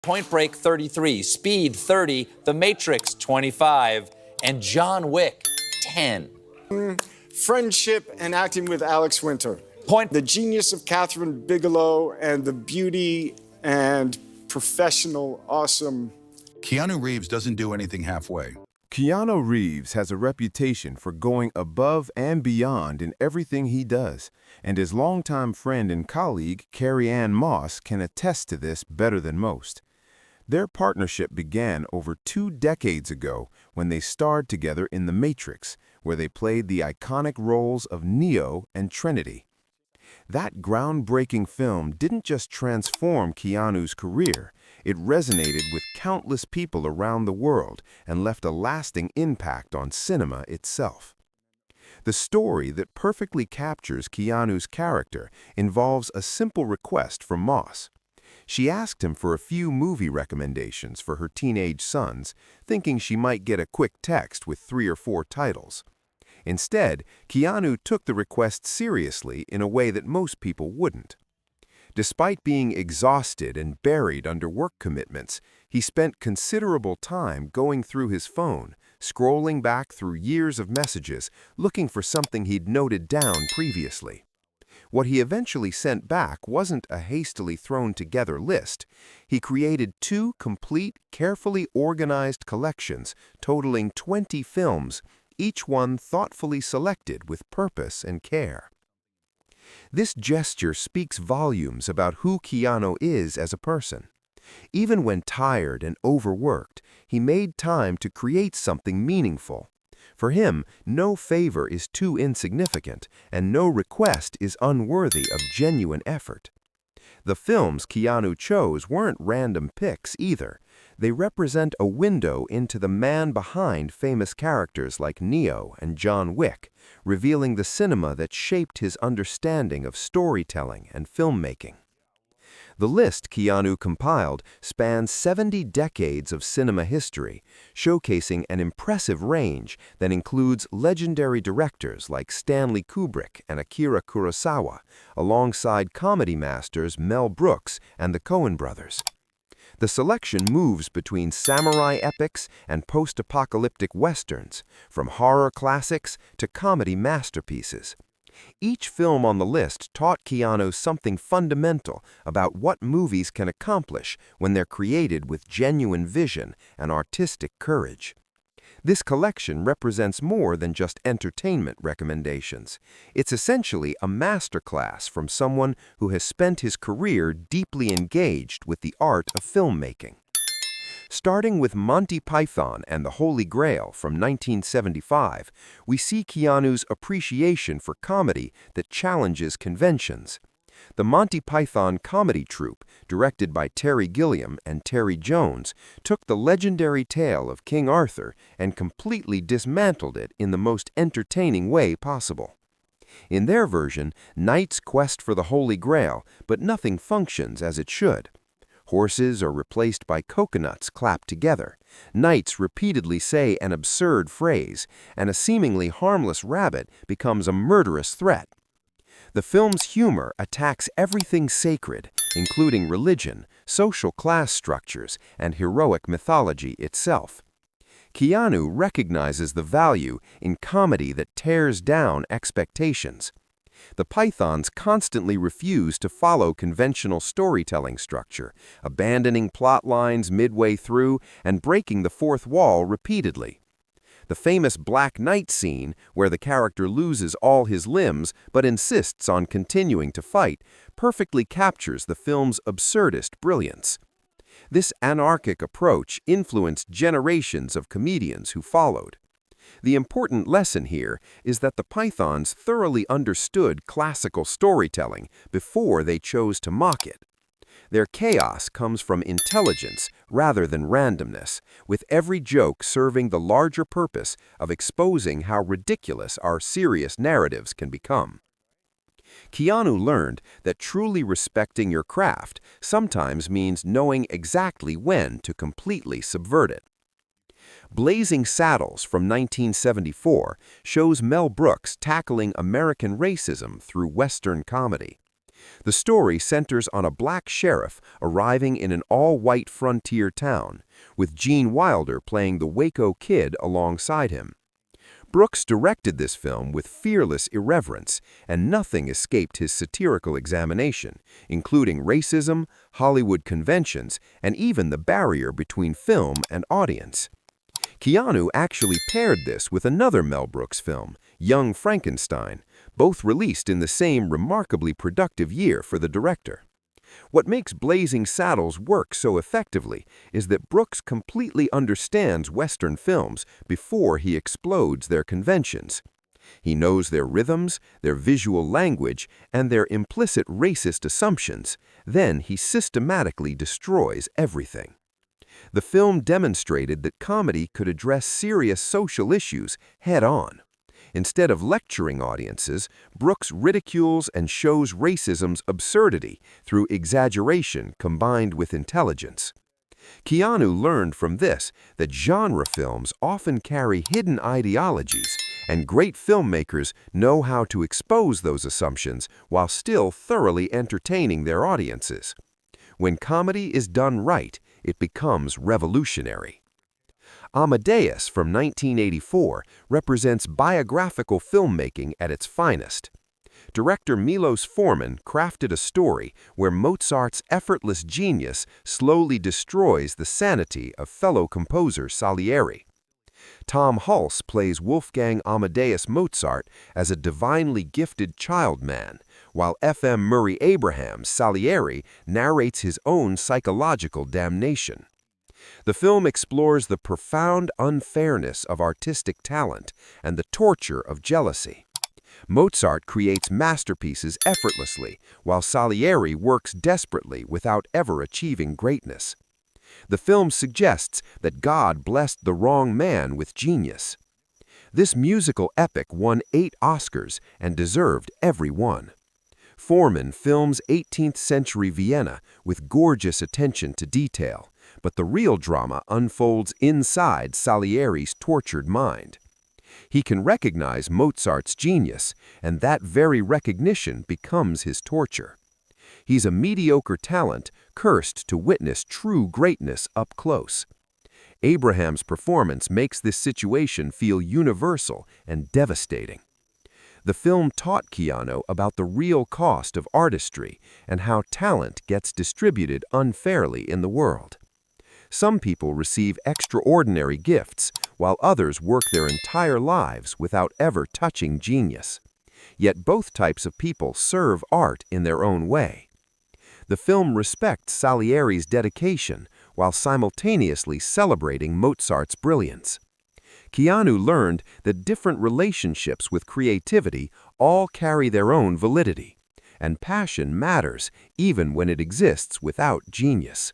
Point Break 33, Speed 30, The Matrix 25, and John Wick 10. Friendship and acting with Alex Winter. The genius of Catherine Bigelow and the beauty and professional awesome. Keanu Reeves doesn't do anything halfway. Keanu Reeves has a reputation for going above and beyond in everything he does, and his longtime friend and colleague, Carrie-Anne Moss, can attest to this better than most. Their partnership began over 2 decades ago when they starred together in The Matrix, where they played the iconic roles of Neo and Trinity. That groundbreaking film didn't just transform Keanu's career, it resonated with countless people around the world and left a lasting impact on cinema itself. The story that perfectly captures Keanu's character involves a simple request from Moss. She asked him for a few movie recommendations for her teenage sons, thinking she might get a quick text with 3 or 4 titles. Instead, Keanu took the request seriously in a way that most people wouldn't. Despite being exhausted and buried under work commitments, he spent considerable time going through his phone, scrolling back through years of messages, looking for something he'd noted down previously. What he eventually sent back wasn't a hastily thrown-together list. He created 2 complete, carefully organized collections totaling 20 films, each one thoughtfully selected with purpose and care. This gesture speaks volumes about who Keanu is as a person. Even when tired and overworked, he made time to create something meaningful. For him, no favor is too insignificant, and no request is unworthy of genuine effort. The films Keanu chose weren't random picks either. They represent a window into the man behind famous characters like Neo and John Wick, revealing the cinema that shaped his understanding of storytelling and filmmaking. The list Keanu compiled spans 70 decades of cinema history, showcasing an impressive range that includes legendary directors like Stanley Kubrick and Akira Kurosawa, alongside comedy masters Mel Brooks and the Coen brothers. The selection moves between samurai epics and post-apocalyptic westerns, from horror classics to comedy masterpieces. Each film on the list taught Keanu something fundamental about what movies can accomplish when they're created with genuine vision and artistic courage. This collection represents more than just entertainment recommendations. It's essentially a masterclass from someone who has spent his career deeply engaged with the art of filmmaking. Starting with Monty Python and the Holy Grail from 1975, we see Keanu's appreciation for comedy that challenges conventions. The Monty Python comedy troupe, directed by Terry Gilliam and Terry Jones, took the legendary tale of King Arthur and completely dismantled it in the most entertaining way possible. In their version, knights quest for the Holy Grail, but nothing functions as it should. Horses are replaced by coconuts clapped together. Knights repeatedly say an absurd phrase, and a seemingly harmless rabbit becomes a murderous threat. The film's humor attacks everything sacred, including religion, social class structures, and heroic mythology itself. Keanu recognizes the value in comedy that tears down expectations. The Pythons constantly refuse to follow conventional storytelling structure, abandoning plot lines midway through and breaking the fourth wall repeatedly. The famous Black Knight scene, where the character loses all his limbs but insists on continuing to fight, perfectly captures the film's absurdist brilliance. This anarchic approach influenced generations of comedians who followed. The important lesson here is that the Pythons thoroughly understood classical storytelling before they chose to mock it. Their chaos comes from intelligence rather than randomness, with every joke serving the larger purpose of exposing how ridiculous our serious narratives can become. Keanu learned that truly respecting your craft sometimes means knowing exactly when to completely subvert it. Blazing Saddles from 1974 shows Mel Brooks tackling American racism through Western comedy. The story centers on a black sheriff arriving in an all-white frontier town, with Gene Wilder playing the Waco Kid alongside him. Brooks directed this film with fearless irreverence, and nothing escaped his satirical examination, including racism, Hollywood conventions, and even the barrier between film and audience. Keanu actually paired this with another Mel Brooks film, Young Frankenstein, both released in the same remarkably productive year for the director. What makes Blazing Saddles work so effectively is that Brooks completely understands Western films before he explodes their conventions. He knows their rhythms, their visual language, and their implicit racist assumptions. Then he systematically destroys everything. The film demonstrated that comedy could address serious social issues head-on. Instead of lecturing audiences, Brooks ridicules and shows racism's absurdity through exaggeration combined with intelligence. Keanu learned from this that genre films often carry hidden ideologies, and great filmmakers know how to expose those assumptions while still thoroughly entertaining their audiences. When comedy is done right, it becomes revolutionary. Amadeus from 1984 represents biographical filmmaking at its finest. Director Milos Forman crafted a story where Mozart's effortless genius slowly destroys the sanity of fellow composer Salieri. Tom Hulce plays Wolfgang Amadeus Mozart as a divinely gifted child man, while F.M. Murray Abraham's Salieri narrates his own psychological damnation. The film explores the profound unfairness of artistic talent and the torture of jealousy. Mozart creates masterpieces effortlessly, while Salieri works desperately without ever achieving greatness. The film suggests that God blessed the wrong man with genius. This musical epic won 8 Oscars and deserved every one. Forman films 18th-century Vienna with gorgeous attention to detail, but the real drama unfolds inside Salieri's tortured mind. He can recognize Mozart's genius, and that very recognition becomes his torture. He's a mediocre talent cursed to witness true greatness up close. Abraham's performance makes this situation feel universal and devastating. The film taught Keanu about the real cost of artistry and how talent gets distributed unfairly in the world. Some people receive extraordinary gifts, while others work their entire lives without ever touching genius. Yet both types of people serve art in their own way. The film respects Salieri's dedication while simultaneously celebrating Mozart's brilliance. Keanu learned that different relationships with creativity all carry their own validity, and passion matters even when it exists without genius.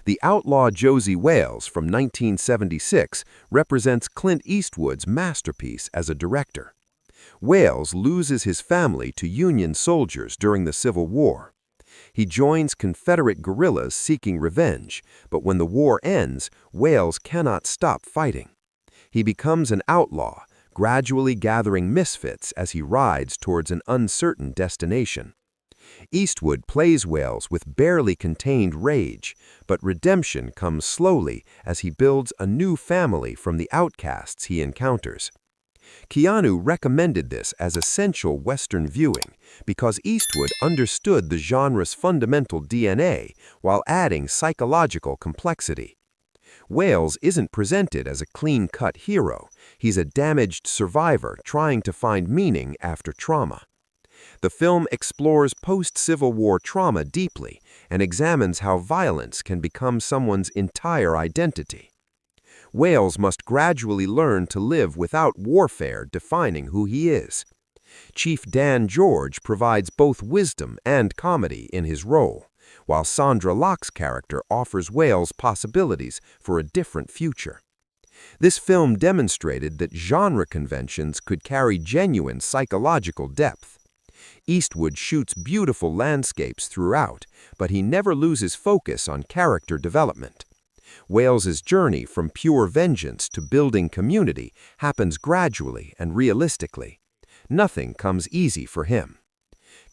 The Outlaw Josey Wales from 1976 represents Clint Eastwood's masterpiece as a director. Wales loses his family to Union soldiers during the Civil War. He joins Confederate guerrillas seeking revenge, but when the war ends, Wales cannot stop fighting. He becomes an outlaw, gradually gathering misfits as he rides towards an uncertain destination. Eastwood plays Wales with barely contained rage, but redemption comes slowly as he builds a new family from the outcasts he encounters. Keanu recommended this as essential Western viewing because Eastwood understood the genre's fundamental DNA while adding psychological complexity. Wales isn't presented as a clean-cut hero. He's a damaged survivor trying to find meaning after trauma. The film explores post-Civil War trauma deeply and examines how violence can become someone's entire identity. Wales must gradually learn to live without warfare defining who he is. Chief Dan George provides both wisdom and comedy in his role, while Sandra Locke's character offers Wales possibilities for a different future. This film demonstrated that genre conventions could carry genuine psychological depth. Eastwood shoots beautiful landscapes throughout, but he never loses focus on character development. Wales's journey from pure vengeance to building community happens gradually and realistically. Nothing comes easy for him.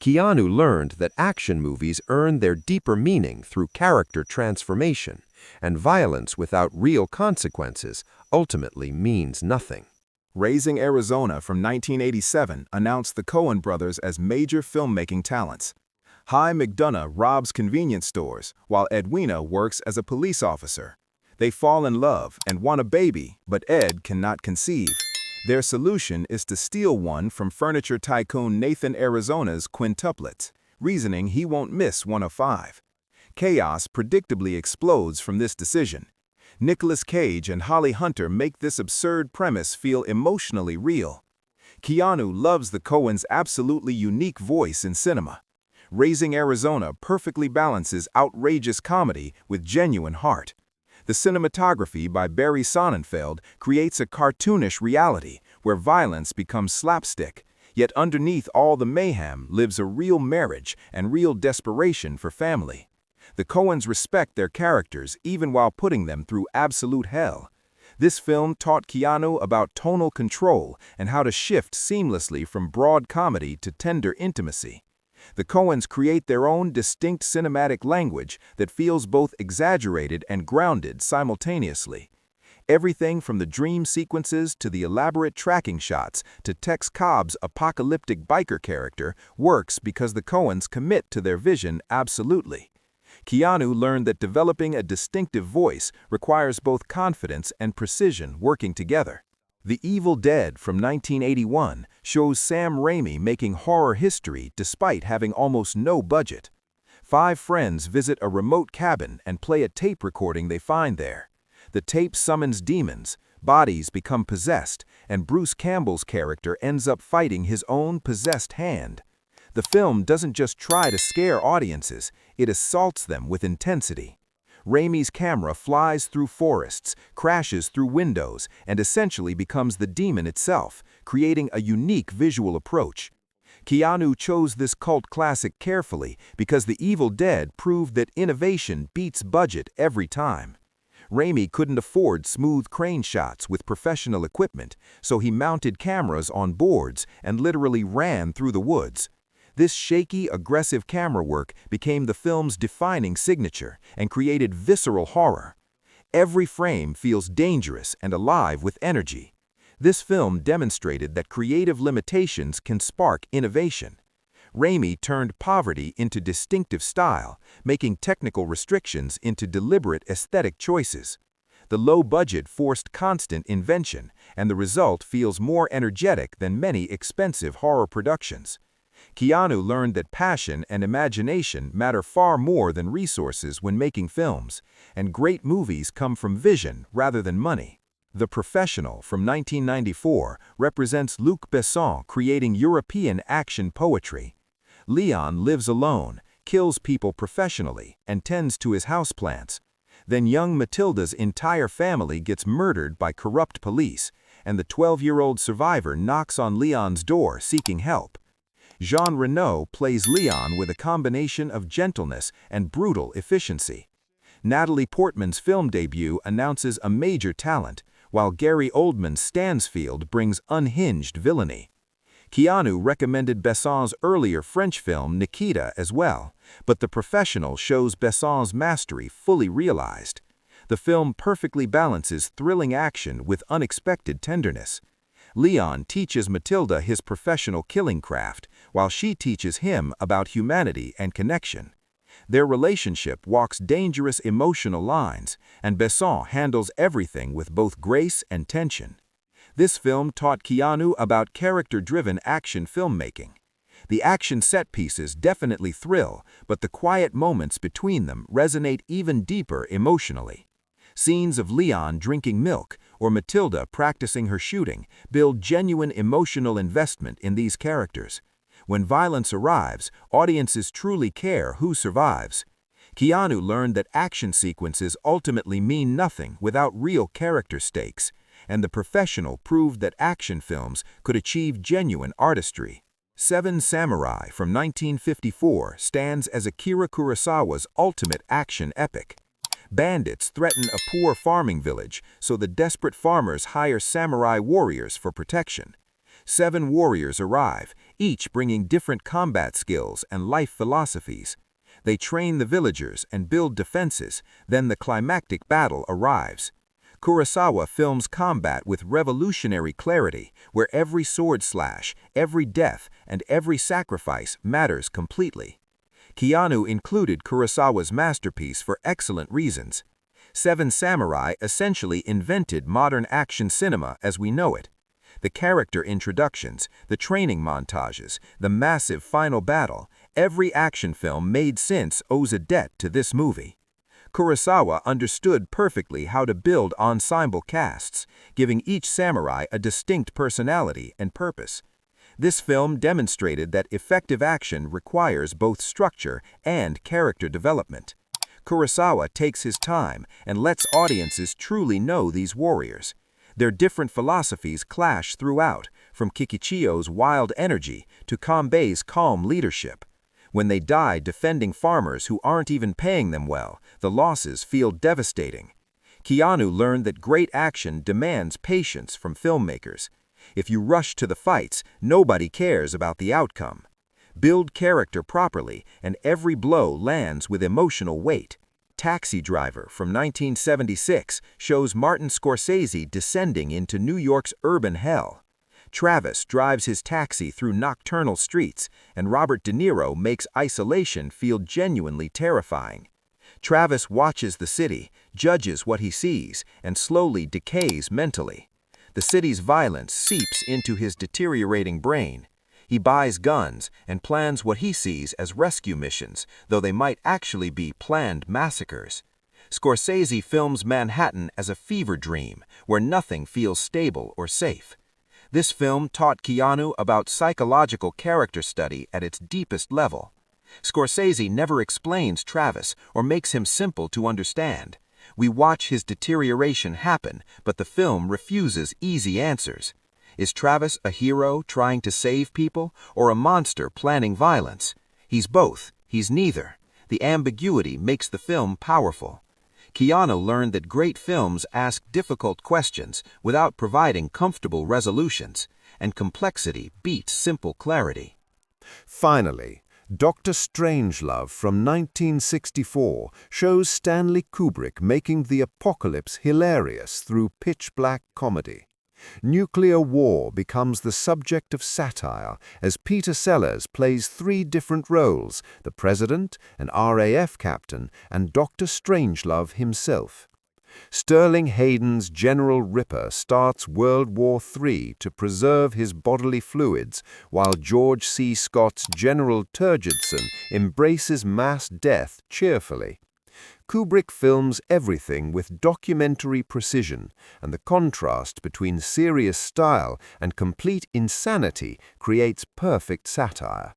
Keanu learned that action movies earn their deeper meaning through character transformation, and violence without real consequences ultimately means nothing. Raising Arizona from 1987 announced the Coen brothers as major filmmaking talents. Hi McDonough robs convenience stores, while Edwina works as a police officer. They fall in love and want a baby, but Ed cannot conceive. Their solution is to steal one from furniture tycoon Nathan Arizona's quintuplets, reasoning he won't miss one of 5. Chaos predictably explodes from this decision. Nicolas Cage and Holly Hunter make this absurd premise feel emotionally real. Keanu loves the Coens' absolutely unique voice in cinema. Raising Arizona perfectly balances outrageous comedy with genuine heart. The cinematography by Barry Sonnenfeld creates a cartoonish reality where violence becomes slapstick, yet underneath all the mayhem lives a real marriage and real desperation for family. The Coens respect their characters even while putting them through absolute hell. This film taught Keanu about tonal control and how to shift seamlessly from broad comedy to tender intimacy. The Coens create their own distinct cinematic language that feels both exaggerated and grounded simultaneously. Everything from the dream sequences to the elaborate tracking shots to Tex Cobb's apocalyptic biker character works because the Coens commit to their vision absolutely. Keanu learned that developing a distinctive voice requires both confidence and precision working together. The Evil Dead from 1981 shows Sam Raimi making horror history despite having almost no budget. 5 friends visit a remote cabin and play a tape recording they find there. The tape summons demons, bodies become possessed, and Bruce Campbell's character ends up fighting his own possessed hand. The film doesn't just try to scare audiences, it assaults them with intensity. Raimi's camera flies through forests, crashes through windows, and essentially becomes the demon itself, creating a unique visual approach. Keanu chose this cult classic carefully because The Evil Dead proved that innovation beats budget every time. Raimi couldn't afford smooth crane shots with professional equipment, so he mounted cameras on boards and literally ran through the woods. This shaky, aggressive camera work became the film's defining signature and created visceral horror. Every frame feels dangerous and alive with energy. This film demonstrated that creative limitations can spark innovation. Raimi turned poverty into distinctive style, making technical restrictions into deliberate aesthetic choices. The low budget forced constant invention, and the result feels more energetic than many expensive horror productions. Keanu learned that passion and imagination matter far more than resources when making films, and great movies come from vision rather than money. The Professional from 1994 represents Luc Besson creating European action poetry. Leon lives alone, kills people professionally, and tends to his houseplants. Then young Matilda's entire family gets murdered by corrupt police, and the 12-year-old survivor knocks on Leon's door seeking help. Jean Reno plays Leon with a combination of gentleness and brutal efficiency. Natalie Portman's film debut announces a major talent, while Gary Oldman's Stansfield brings unhinged villainy. Keanu recommended Besson's earlier French film Nikita as well, but The Professional shows Besson's mastery fully realized. The film perfectly balances thrilling action with unexpected tenderness. Leon teaches Matilda his professional killing craft, while she teaches him about humanity and connection. Their relationship walks dangerous emotional lines, and Besson handles everything with both grace and tension. This film taught Keanu about character-driven action filmmaking. The action set pieces definitely thrill, but the quiet moments between them resonate even deeper emotionally. Scenes of Leon drinking milk or Matilda practicing her shooting build genuine emotional investment in these characters. When violence arrives, audiences truly care who survives. Keanu learned that action sequences ultimately mean nothing without real character stakes, and The Professional proved that action films could achieve genuine artistry. Seven Samurai from 1954 stands as Akira Kurosawa's ultimate action epic. Bandits threaten a poor farming village, so the desperate farmers hire samurai warriors for protection. 7 warriors arrive, each bringing different combat skills and life philosophies. They train the villagers and build defenses, then the climactic battle arrives. Kurosawa films combat with revolutionary clarity, where every sword slash, every death, and every sacrifice matters completely. Keanu included Kurosawa's masterpiece for excellent reasons. Seven Samurai essentially invented modern action cinema as we know it. The character introductions, the training montages, the massive final battle, every action film made since owes a debt to this movie. Kurosawa understood perfectly how to build ensemble casts, giving each samurai a distinct personality and purpose. This film demonstrated that effective action requires both structure and character development. Kurosawa takes his time and lets audiences truly know these warriors. Their different philosophies clash throughout, from Kikichiyo's wild energy to Kanbei's calm leadership. When they die defending farmers who aren't even paying them well, the losses feel devastating. Keanu learned that great action demands patience from filmmakers. If you rush to the fights, nobody cares about the outcome. Build character properly, and every blow lands with emotional weight. Taxi Driver from 1976 shows Martin Scorsese descending into New York's urban hell. Travis drives his taxi through nocturnal streets, and Robert De Niro makes isolation feel genuinely terrifying. Travis watches the city, judges what he sees, and slowly decays mentally. The city's violence seeps into his deteriorating brain. He buys guns and plans what he sees as rescue missions, though they might actually be planned massacres. Scorsese films Manhattan as a fever dream, where nothing feels stable or safe. This film taught Keanu about psychological character study at its deepest level. Scorsese never explains Travis or makes him simple to understand. We watch his deterioration happen, but the film refuses easy answers. Is Travis a hero trying to save people, or a monster planning violence? He's both. He's neither. The ambiguity makes the film powerful. Keanu learned that great films ask difficult questions without providing comfortable resolutions, and complexity beats simple clarity. Finally, Dr. Strangelove from 1964 shows Stanley Kubrick making the apocalypse hilarious through pitch-black comedy. Nuclear war becomes the subject of satire as Peter Sellers plays three different roles: the president, an RAF captain, and Dr. Strangelove himself. Sterling Hayden's General Ripper starts World War III to preserve his bodily fluids, while George C. Scott's General Turgidson embraces mass death cheerfully. Kubrick films everything with documentary precision, and the contrast between serious style and complete insanity creates perfect satire.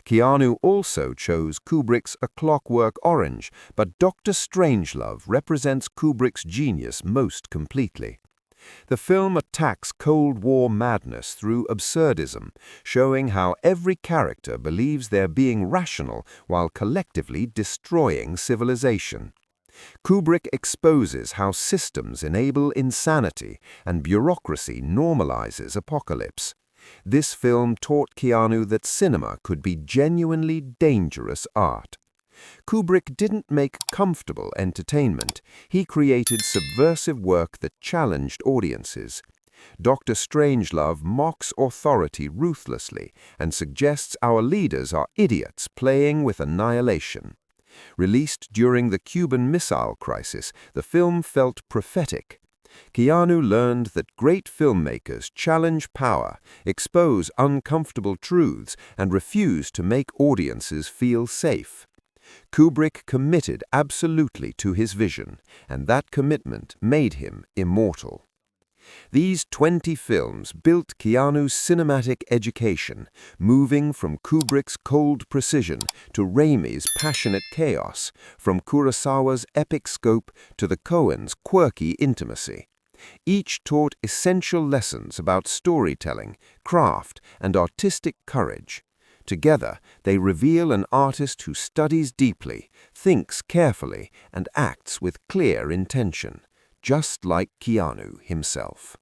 Keanu also chose Kubrick's A Clockwork Orange, but Dr. Strangelove represents Kubrick's genius most completely. The film attacks Cold War madness through absurdism, showing how every character believes they're being rational while collectively destroying civilization. Kubrick exposes how systems enable insanity and bureaucracy normalizes apocalypse. This film taught Keanu that cinema could be genuinely dangerous art. Kubrick didn't make comfortable entertainment. He created subversive work that challenged audiences. Dr. Strangelove mocks authority ruthlessly and suggests our leaders are idiots playing with annihilation. Released during the Cuban Missile Crisis, the film felt prophetic. Keanu learned that great filmmakers challenge power, expose uncomfortable truths, and refuse to make audiences feel safe. Kubrick committed absolutely to his vision, and that commitment made him immortal. These 20 films built Keanu's cinematic education, moving from Kubrick's cold precision to Raimi's passionate chaos, from Kurosawa's epic scope to the Coens' quirky intimacy. Each taught essential lessons about storytelling, craft, and artistic courage. Together, they reveal an artist who studies deeply, thinks carefully, and acts with clear intention, just like Keanu himself.